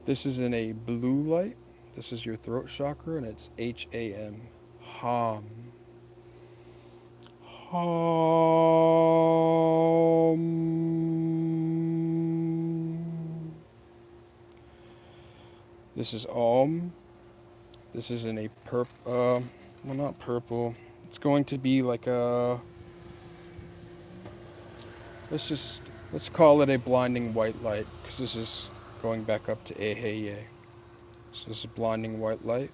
This is in a blue light. This is your throat chakra, and it's H-A-M. Ham. Ham. This is Om. This is in a well, not purple. It's going to be like a, let's call it a blinding white light, because this is going back up to Eheieh. So this is blinding white light.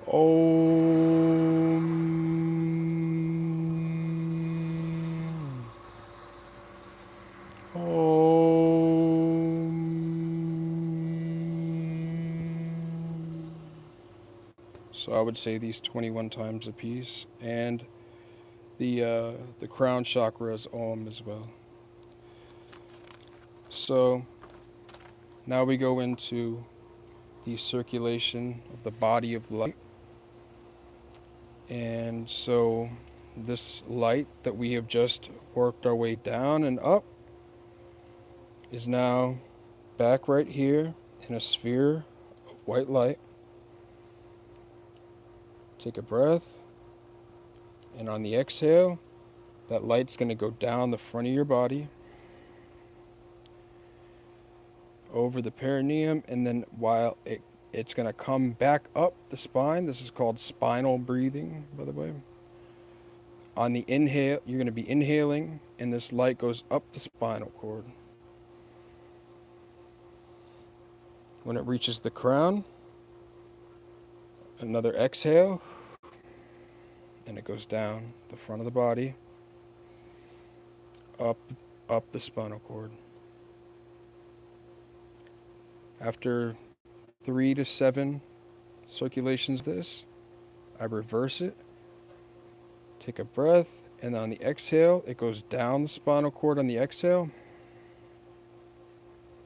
Om. Om. So I would say these 21 times a piece, and the crown chakra is Om as well. So now we go into the circulation of the body of light. And so this light that we have just worked our way down and up is now back right here in a sphere of white light. Take a breath, and on the exhale, that light's going to go down the front of your body, over the perineum, and then while it's going to come back up the spine. This is called spinal breathing, by the way. On the inhale, you're going to be inhaling, and this light goes up the spinal cord. When it reaches the crown, another exhale, and it goes down the front of the body, up the spinal cord. After 3 to 7 circulations of this, I reverse it, take a breath, and on the exhale, it goes down the spinal cord on the exhale,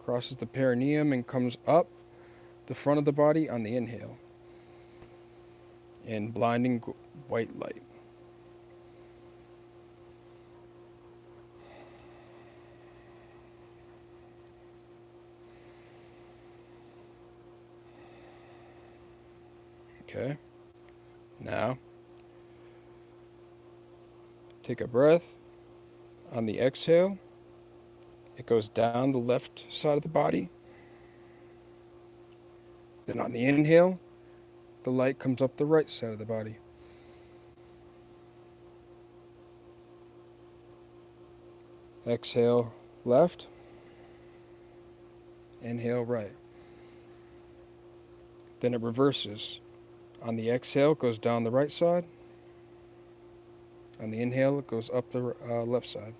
crosses the perineum, and comes up the front of the body on the inhale, in blinding white light. Okay, now take a breath. On the exhale, it goes down the left side of the body. Then on the inhale, the light comes up the right side of the body. Exhale left, inhale right. Then it reverses. On the exhale, it goes down the right side. On the inhale, it goes up the left side.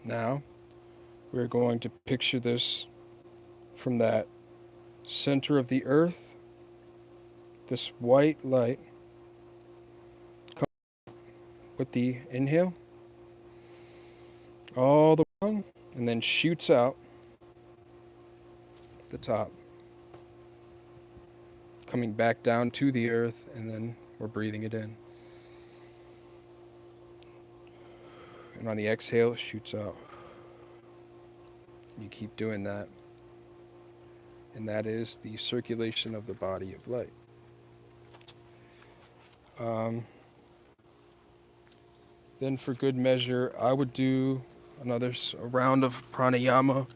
Now, we're going to picture this from that center of the earth, this white light, with the inhale, all the way, and then shoots out the top, coming back down to the earth, and then we're breathing it in. And on the exhale, it shoots out. You keep doing that. And that is the circulation of the body of light. Then for good measure, I would do another round of pranayama.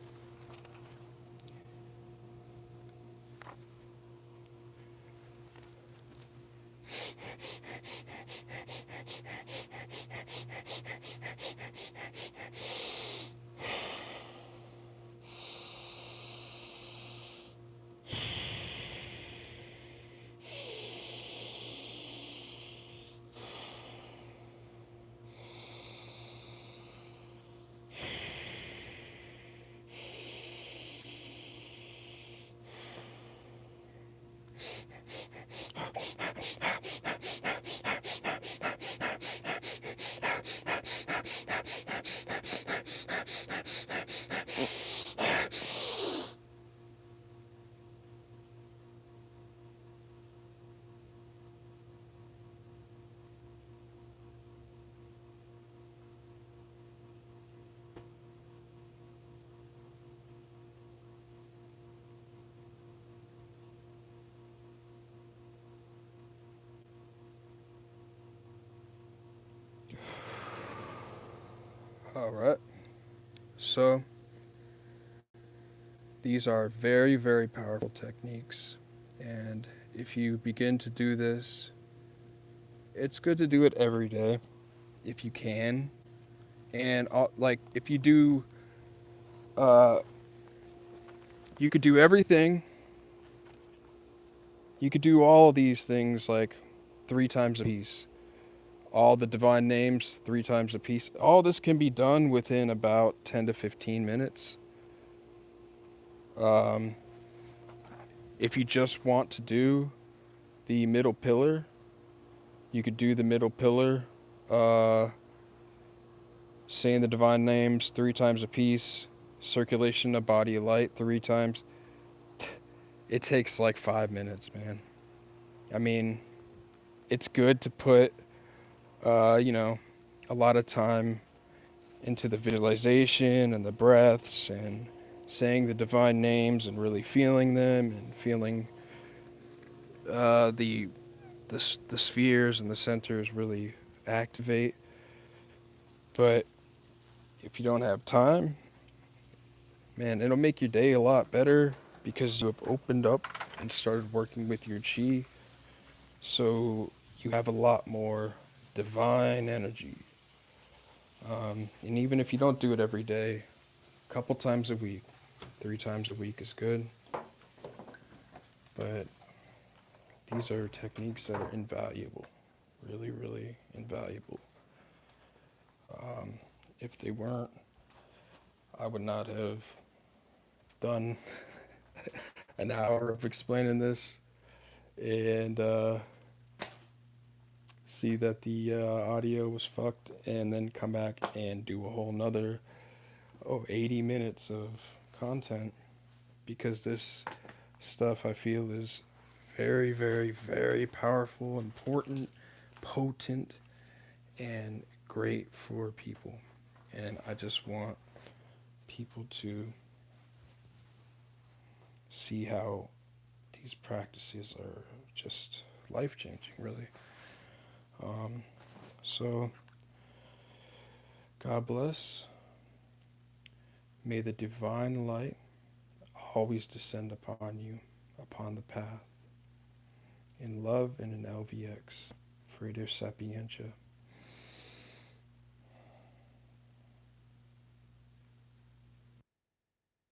All right. So these are very, very powerful techniques. And if you begin to do this, it's good to do it every day if you can. And like if you do, uh, you could do everything. You could do all of these things like 3 times a piece. All the divine names 3 times a piece. All this can be done within about 10 to 15 minutes. Um, if you just want to do the middle pillar, you could do the middle pillar, uh, saying the divine names 3 times a piece, circulation of body of light 3 times. It takes like 5 minutes, man. I mean, it's good to put, you know, a lot of time into the visualization and the breaths and saying the divine names and really feeling them and feeling the spheres and the centers really activate. But if you don't have time, man, it'll make your day a lot better because you have opened up and started working with your chi. So you have a lot more divine energy. And even if you don't do it every day, a couple times a week, 3 times a week is good. But these are techniques that are invaluable, really, really invaluable. If they weren't, I would not have done an hour of explaining this and see that the audio was fucked and then come back and do a whole nother 80 minutes of content, because this stuff I feel is very, very, very powerful, important, potent, and great for people. And I just want people to see how these practices are just life changing, really. So, God bless. May the divine light always descend upon you, upon the path, in love and in LVX, for their sapientia.